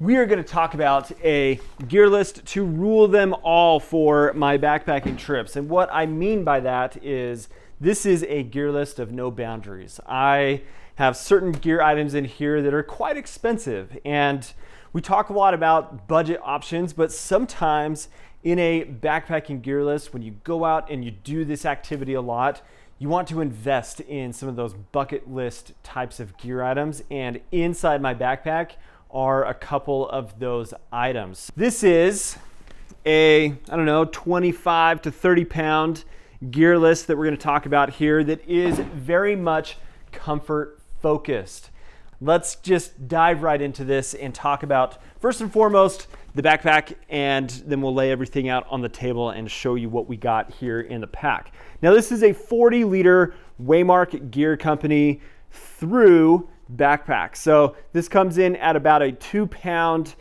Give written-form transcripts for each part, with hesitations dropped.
we are going to talk about a gear list to rule them all for my backpacking trips. And what I mean by that is this is a gear list of no boundaries. I have certain gear items in here that are quite expensive, and we talk a lot about budget options, but sometimes in a backpacking gear list, when you go out and you do this activity a lot, you want to invest in some of those bucket list types of gear items, and inside my backpack are a couple of those items. This is a, 25 to 30 pound gear list that we're going to talk about here that is very much comfort focused. Let's just dive right into this and talk about, first and foremost, the backpack, and then we'll lay everything out on the table and show you what we got here in the pack. Now, this is a 40-liter Waymark Gear Company through backpack. So this comes in at about a 2-pound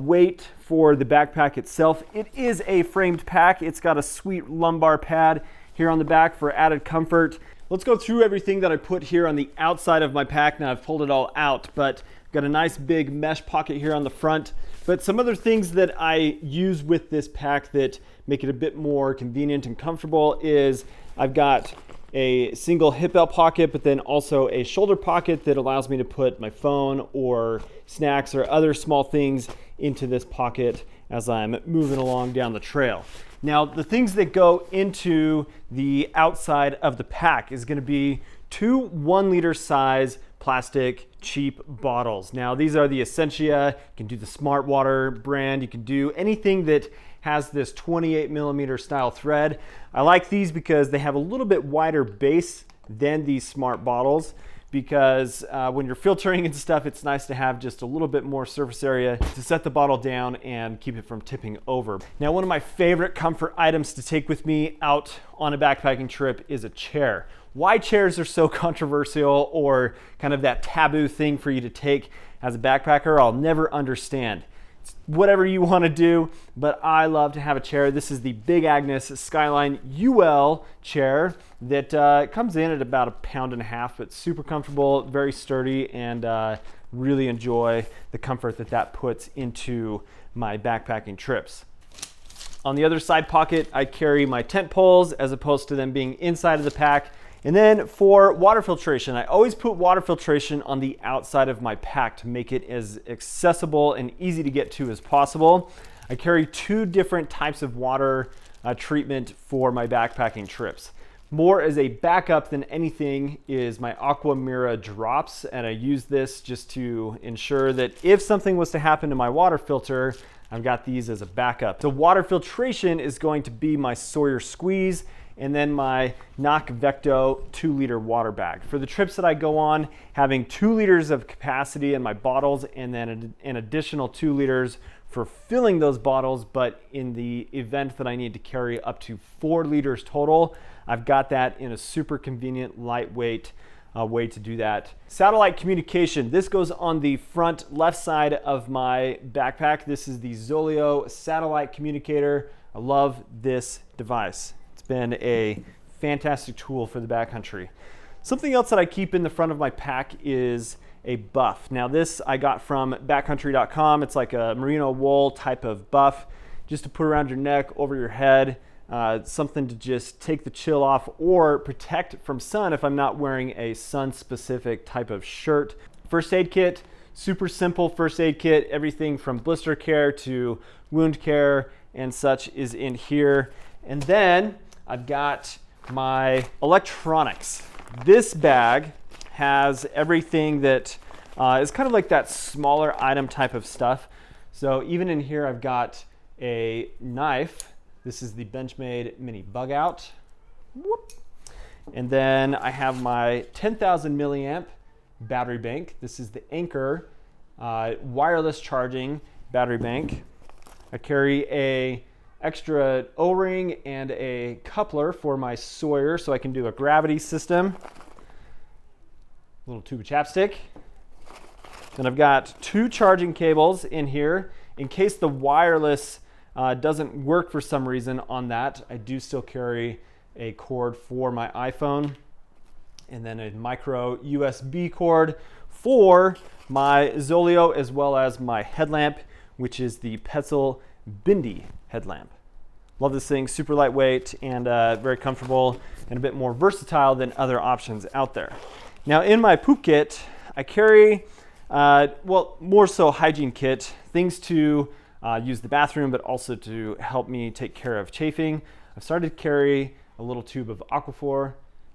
weight for the backpack itself. It is a framed pack. It's got a sweet lumbar pad here on the back for added comfort. Let's go through everything that I put here on the outside of my pack. Now I've pulled it all out, but got a nice big mesh pocket here on the front. But some other things that I use with this pack that make it a bit more convenient and comfortable is I've got a single hip belt pocket, but then also a shoulder pocket that allows me to put my phone or snacks or other small things into this pocket as I'm moving along down the trail. Now, the things that go into the outside of the pack is going to be 2 1-liter size plastic cheap bottles. Now, these are the Essentia. You can do the Smart Water brand. You can do anything that has this 28 millimeter style thread. I like these because they have a little bit wider base than these smart bottles, because when you're filtering and stuff, it's nice to have just a little bit more surface area to set the bottle down and keep it from tipping over. Now, one of my favorite comfort items to take with me out on a backpacking trip is a chair. Why chairs are so controversial or kind of that taboo thing for you to take as a backpacker, I'll never understand. It's whatever you want to do, but I love to have a chair. This is the Big Agnes Skyline UL chair that comes in at about 1.5 pounds, but super comfortable, very sturdy, and really enjoy the comfort that puts into my backpacking trips. On the other side pocket, I carry my tent poles as opposed to them being inside of the pack. And then for water filtration, I always put water filtration on the outside of my pack to make it as accessible and easy to get to as possible. I carry 2 different types of water treatment for my backpacking trips. More as a backup than anything is my Aqua Mira drops, and I use this just to ensure that if something was to happen to my water filter, I've got these as a backup. The water filtration is going to be my Sawyer Squeeze, and then my Knock Vecto 2-liter water bag. For the trips that I go on, having 2 liters of capacity in my bottles and then an additional 2 liters for filling those bottles, but in the event that I need to carry up to 4 liters total, I've got that in a super convenient, lightweight way to do that. Satellite communication. This goes on the front left side of my backpack. This is the Zoleo satellite communicator. I love this device. Been a fantastic tool for the backcountry. Something else that I keep in the front of my pack is a buff. Now, this I got from backcountrycom. It's like a merino wool type of buff, just to put around your neck, over your head, something to just take the chill off or protect from sun if I'm not wearing a sun-specific type of shirt. First aid kit, super simple first aid kit. Everything from blister care to wound care and such is in here. And then I've got my electronics. This bag has everything that is kind of like that smaller item type of stuff. So even in here, I've got a knife. This is the Benchmade Mini Bug Out. Whoop. And then I have my 10,000 milliamp battery bank. This is the Anchor wireless charging battery bank. I carry a extra O-ring and a coupler for my Sawyer so I can do a gravity system. Little tube of chapstick. Then I've got 2 charging cables in here. In case the wireless doesn't work for some reason on that, I do still carry a cord for my iPhone, and then a micro USB cord for my Zoleo as well as my headlamp, which is the Petzl Bindi headlamp. Love this thing, super lightweight and very comfortable and a bit more versatile than other options out there. Now in my poop kit, I carry, well, more so hygiene kit, things to use the bathroom, but also to help me take care of chafing. I've started to carry a little tube of Aquaphor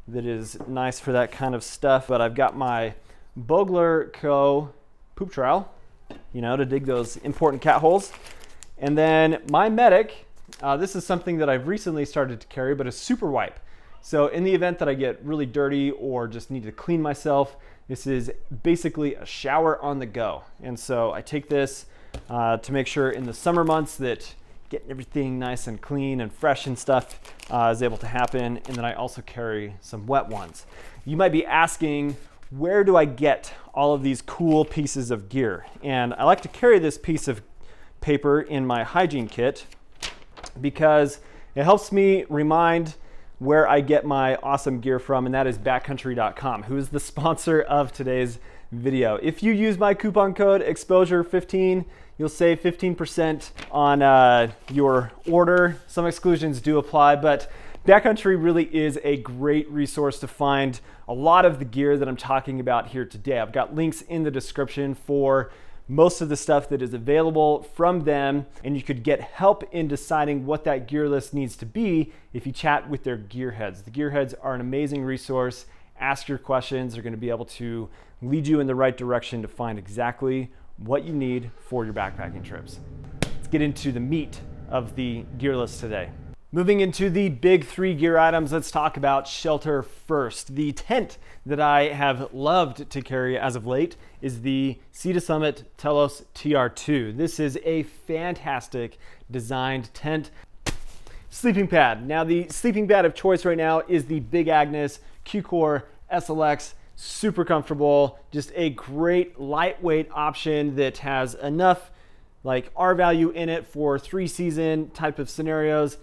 that is nice for that kind of stuff, but I've got my Bogler Co. poop trowel, you know, to dig those important cat holes. And then my Medic, this is something that I've recently started to carry, but a super wipe. So in the event that I get really dirty or just need to clean myself, this is basically a shower on the go. And so I take this to make sure in the summer months that getting everything nice and clean and fresh and stuff is able to happen. And then I also carry some wet ones. You might be asking, where do I get all of these cool pieces of gear? And I like to carry this piece of paper in my hygiene kit because it helps me remind where I get my awesome gear from, and that is backcountrycom, who is the sponsor of today's video. If you use my coupon code exposure15, you'll save 15% on your order. Some exclusions do apply, but Backcountry really is a great resource to find a lot of the gear that I'm talking about here today. I've got links in the description for most of the stuff that is available from them, and you could get help in deciding what that gear list needs to be if you chat with their gearheads. The gearheads are an amazing resource. Ask your questions. They're going to be able to lead you in the right direction to find exactly what you need for your backpacking trips. Let's get into the meat of the gear list today. Moving into the big three gear items, let's talk about shelter first. The tent that I have loved to carry as of late is the Sea to Summit Telos TR2. This is a fantastic designed tent. Sleeping pad. Now the sleeping pad of choice right now is the Big Agnes Q-Core SLX. Super comfortable, just a great lightweight option that has enough like R value in it for 3-season type of scenarios.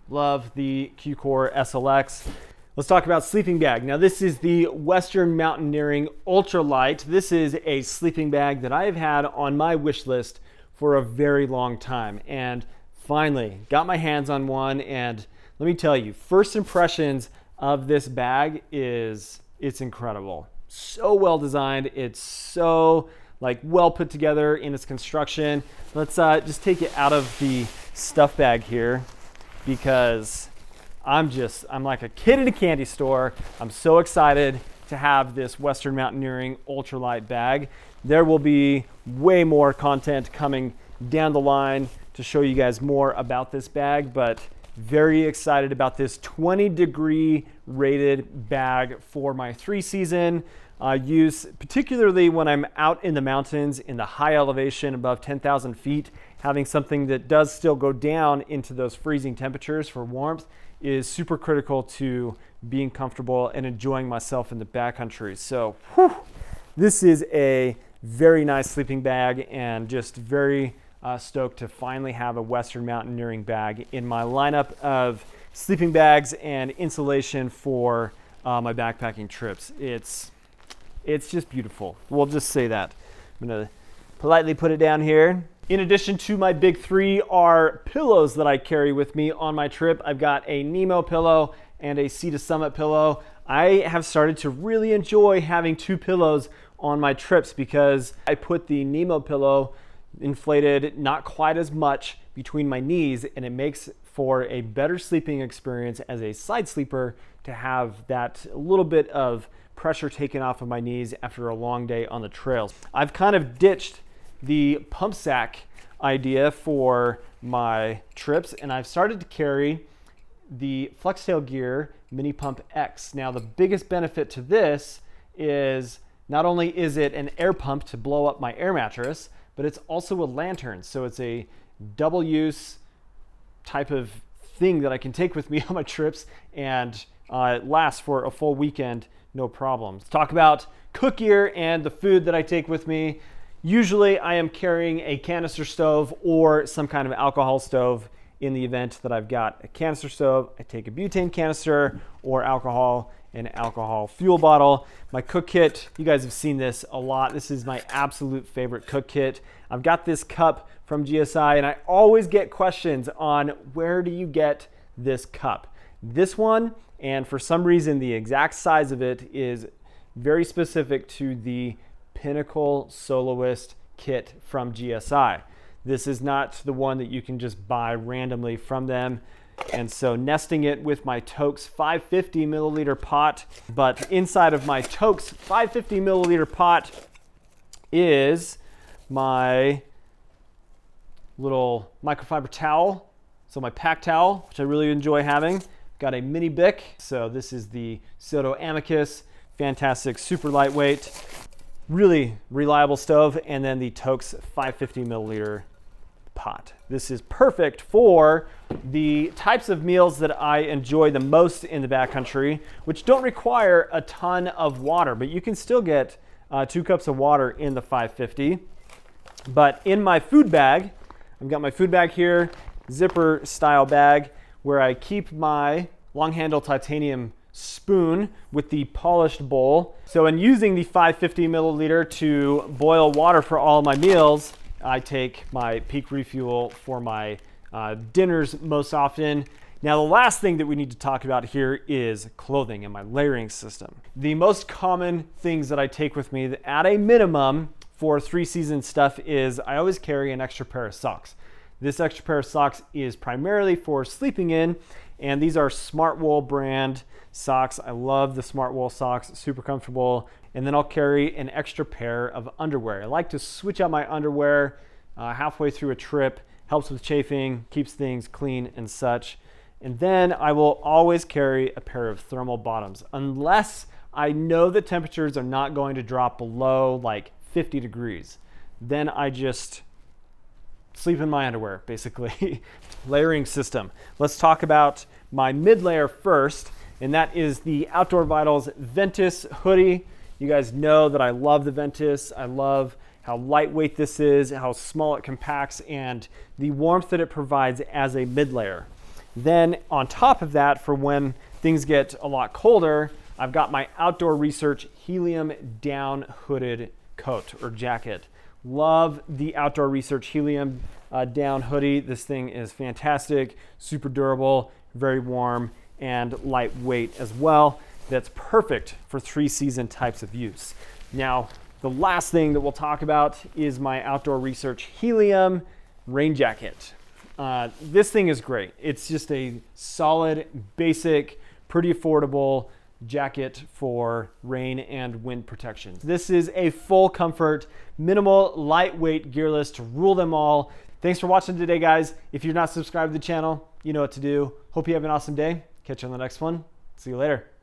Love the Q-Core SLX. Let's talk about sleeping bag. Now this is the Western Mountaineering Ultralight. This is a sleeping bag that I have had on my wish list for a very long time, and finally got my hands on one. And let me tell you, first impressions of this bag is it's incredible. So well designed. It's so like well put together in its construction. Let's just take it out of the stuff bag here, because I'm like a kid in a candy store. I'm so excited to have this Western Mountaineering Ultralight bag. There will be way more content coming down the line to show you guys more about this bag, but very excited about this 20-degree rated bag for my 3-season use, particularly when I'm out in the mountains in the high elevation above 10,000 feet. Having something that does still go down into those freezing temperatures for warmth is super critical to being comfortable and enjoying myself in the backcountry. So this is a very nice sleeping bag, and just very stoked to finally have a Western Mountaineering bag in my lineup of sleeping bags and insulation for my backpacking trips. It's just beautiful. We'll just say that. I'm gonna politely put it down here. In addition to my big three are pillows that I carry with me on my trip. I've got a Nemo pillow and a Sea to Summit pillow. I have started to really enjoy having 2 pillows on my trips because I put the Nemo pillow inflated not quite as much between my knees, and it makes for a better sleeping experience as a side sleeper to have that little bit of pressure taken off of my knees after a long day on the trails. I've kind of ditched the pump sack idea for my trips, and I've started to carry the Flextail Gear Mini Pump X. Now the biggest benefit to this is not only is it an air pump to blow up my air mattress, but it's also a lantern. So it's a double use type of thing that I can take with me on my trips and last for a full weekend, no problem. Let's talk about cook gear and the food that I take with me. Usually I am carrying a canister stove or some kind of alcohol stove. In the event that I've got a canister stove, I take a butane canister or alcohol, an alcohol fuel bottle. My cook kit, you guys have seen this a lot. This is my absolute favorite cook kit. I've got this cup from GSI, and I always get questions on where do you get this cup. This one, and for some reason the exact size of it, is very specific to the Pinnacle Soloist kit from GSI. This is not the one that you can just buy randomly from them. And so nesting it with my Toaks 550 milliliter pot, but inside of my Toaks 550 milliliter pot is my little microfiber towel. So my pack towel, which I really enjoy having. Got a mini Bic. So this is the Soto Amicus. Fantastic, super lightweight, really reliable stove. And then the Toaks 550 milliliter pot. This is perfect for the types of meals that I enjoy the most in the backcountry, which don't require a ton of water, but you can still get 2 cups of water in the 550. But in my food bag, I've got my food bag here, zipper style bag, where I keep my long handle titanium spoon with the polished bowl. So in using the 550 milliliter to boil water for all of my meals, I take my Peak Refuel for my dinners most often. Now, the last thing that we need to talk about here is clothing and my layering system. The most common things that I take with me at a minimum for 3-season stuff is I always carry an extra pair of socks. This extra pair of socks is primarily for sleeping in, and these are Smartwool brand socks. I love the Smartwool socks, super comfortable. And then I'll carry an extra pair of underwear. I like to switch out my underwear halfway through a trip, helps with chafing, keeps things clean and such. And then I will always carry a pair of thermal bottoms, unless I know the temperatures are not going to drop below like 50 degrees. Then I just sleep in my underwear, basically. Layering system. Let's talk about my mid layer first, and that is the Outdoor Vitals Ventus hoodie. You guys know that I love the Ventus. I love how lightweight this is, how small it compacts, and the warmth that it provides as a mid layer. Then on top of that, for when things get a lot colder, I've got my Outdoor Research Helium down hooded coat or jacket. Love the Outdoor Research Helium down hoodie. This thing is fantastic, super durable, very warm, and lightweight as well. That's perfect for 3-season types of use. Now, the last thing that we'll talk about is my Outdoor Research Helium rain jacket. This thing is great. It's just a solid, basic, pretty affordable jacket for rain and wind protection. This is a full comfort, minimal, lightweight gear list to rule them all. Thanks for watching today, guys. If you're not subscribed to the channel, you know what to do. Hope you have an awesome day. Catch you on the next one. See you later.